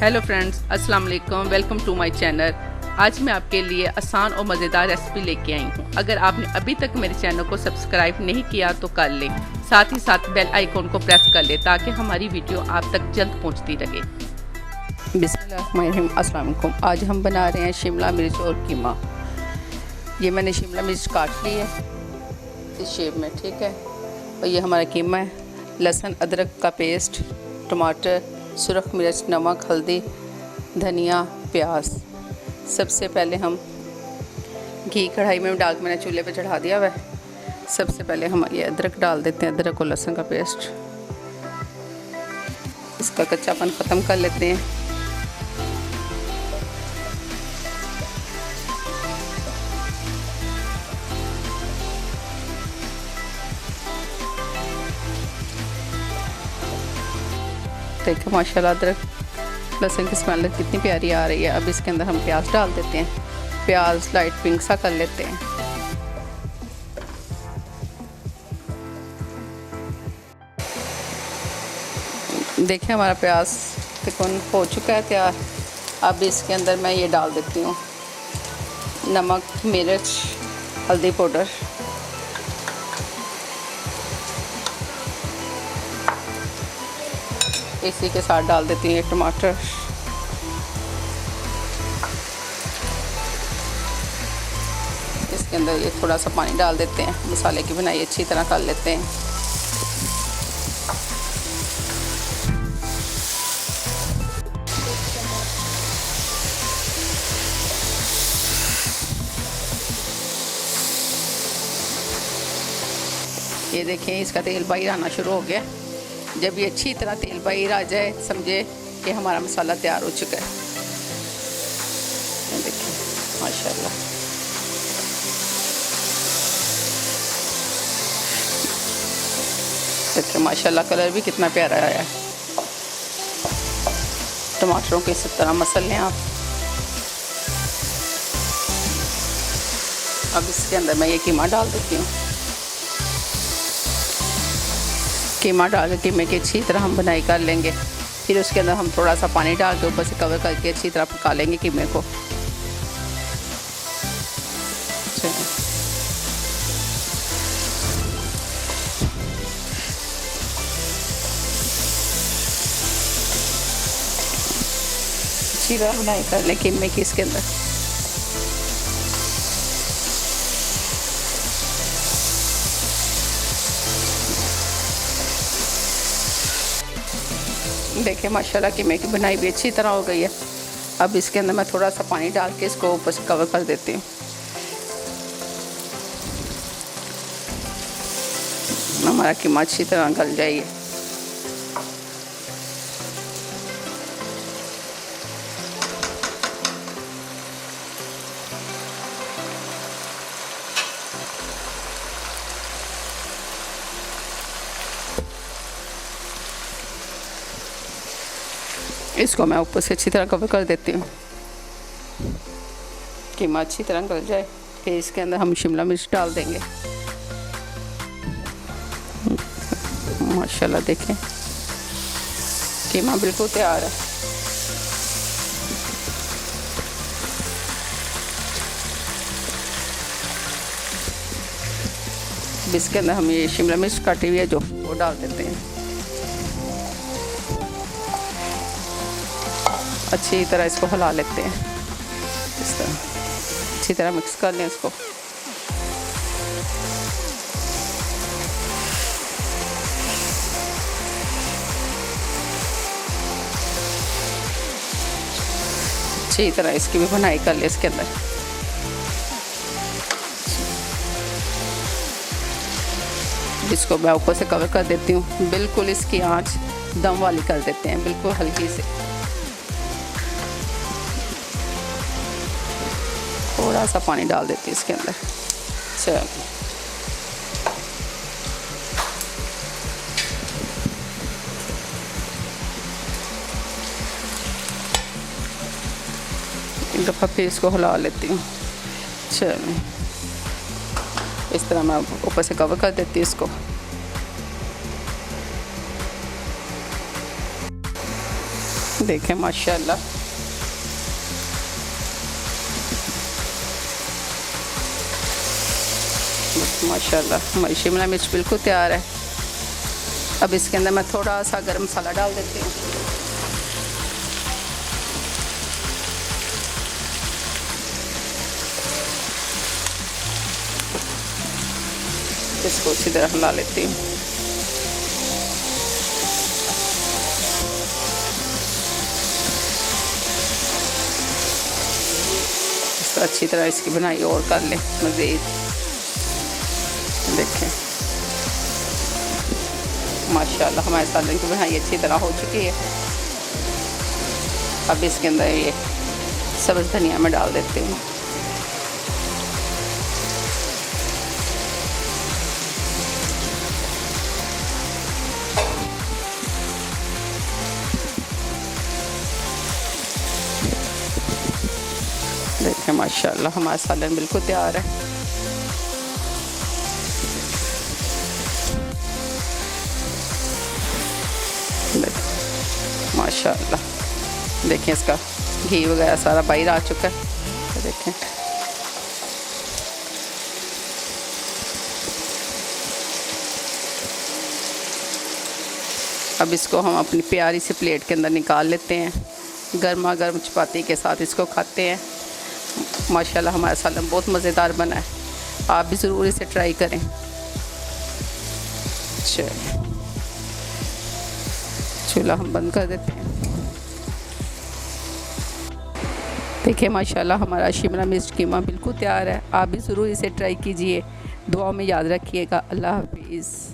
Hello friends, अस्सलाम वालेकुम। Welcome to my channel. आज मैं आपके लिए आसान और मज़ेदार रेसिपी लेके आई हूँ। अगर आपने अभी तक मेरे चैनल को सब्सक्राइब नहीं किया तो कर लें, साथ ही साथ बेल आइकॉन को प्रेस कर लें ताकि हमारी वीडियो आप तक जल्द पहुँचती रहे। बिस्मिल्लाहिर्रहमानिर्रहीम। अस्सलाम वालेकुम। आज हम बना रहे हैं शिमला मिर्च और कीमा। ये मैंने शिमला मिर्च काट ली है इस शेप में, ठीक है। और ये हमारा कीमा है। लहसुन अदरक का पेस्ट, टमाटर, सुरख मिर्च, नमक, हल्दी, धनिया, प्याज। सबसे पहले हम घी कढ़ाई में डाल के मैंने चूल्हे पे चढ़ा दिया हुआ है। सबसे पहले हम ये अदरक डाल देते हैं, अदरक और लहसुन का पेस्ट। इसका कच्चापन ख़त्म कर लेते हैं। देखो माशाल्लाह अदरक लहसुन की स्मेल कितनी प्यारी आ रही है। अब इसके अंदर हम प्याज डाल देते हैं। प्याज लाइट पिंक सा कर लेते हैं। देखिए हमारा प्याज तकरीबन हो चुका है तैयार। अब इसके अंदर मैं ये डाल देती हूँ नमक, मिर्च, हल्दी पाउडर। इसी के साथ डाल देती हूँ ये टमाटर। इसके अंदर ये थोड़ा सा पानी डाल देते हैं। मसाले की बनाई अच्छी तरह कर लेते हैं। ये देखें इसका तेल बाहर आना शुरू हो गया। जब ये अच्छी तरह तेल बाहर आ जाए समझे कि हमारा मसाला तैयार हो चुका है। देखिए माशाल्लाह। देखिए माशाल्लाह कलर भी कितना प्यारा आया है। टमाटरों को इस तरह मसल लें आप। अब इसके अंदर मैं ये कीमा डाल देती हूँ। कीमा डाल के कीमे की अच्छी तरह हम बनाई कर लेंगे। फिर उसके अंदर हम थोड़ा सा पानी डाल के ऊपर से कवर करके अच्छी तरह पका लेंगे कीमे को। अच्छी तरह बनाई कर लें कीमे की इसके अंदर। देखिए माशाल्लाह कीमे की बनाई भी अच्छी तरह हो गई है। अब इसके अंदर मैं थोड़ा सा पानी डाल के इसको ऊपर से कवर कर देती हूँ। हमारा कीमा अच्छी तरह गल जाइए। इसको मैं ऊपर से अच्छी तरह कवर कर देती हूँ। कीमा अच्छी तरह गल जाए फिर इसके अंदर हम शिमला मिर्च डाल देंगे। माशाल्लाह देखें कीमा बिल्कुल तैयार है। इसके अंदर हम ये शिमला मिर्च काटी हुई है जो वो डाल देते हैं। अच्छी तरह इसको हिला लेते हैं। इस तरह अच्छी तरह मिक्स कर लें इसको। अच्छी तरह इसकी भी बनाई कर ले इसके अंदर। इसको मैं ऊपर से कवर कर देती हूँ। बिल्कुल इसकी आंच दम वाली कर देते हैं, बिल्कुल हल्की से। थोड़ा सा पानी डाल देती हूँ इसके अंदर। चलो एक दफ़ा फिर इसको हिला लेती हूँ। चलो इस तरह मैं ऊपर से कवर कर देती हूँ इसको। देखें माशाल्लाह। माशाल्लाह हमारी शिमला मिर्च बिल्कुल तैयार है। अब इसके अंदर मैं थोड़ा सा गरम मसाला डाल देती हूँ। इसको इसी तरह हिला लेती हूँ। इसको अच्छी तरह इसकी बनाई और कर लें मज़ीद। देखें माशाल्लाह हमारे सालन की बनाई अच्छी तरह हो चुकी है। अब इसके अंदर ये सब्ज़ धनिया में डाल देती हूँ। देखें माशाल्लाह हमारा सालन बिल्कुल तैयार है। माशाल्लाह देखें इसका घी वगैरह सारा बाहर आ चुका है। देखें अब इसको हम अपनी प्यारी सी प्लेट के अंदर निकाल लेते हैं। गर्मा गर्म चपाती के साथ इसको खाते हैं। माशाल्लाह हमारा सालन बहुत मज़ेदार बना है। आप भी ज़रूर इसे ट्राई करें। चूल्हा हम बंद कर देते हैं। देखिए माशाल्लाह हमारा शिमला मिर्च कीमा बिल्कुल तैयार है। आप भी ज़रूर इसे ट्राई कीजिए। दुआ में याद रखिएगा। अल्लाह हाफिज़।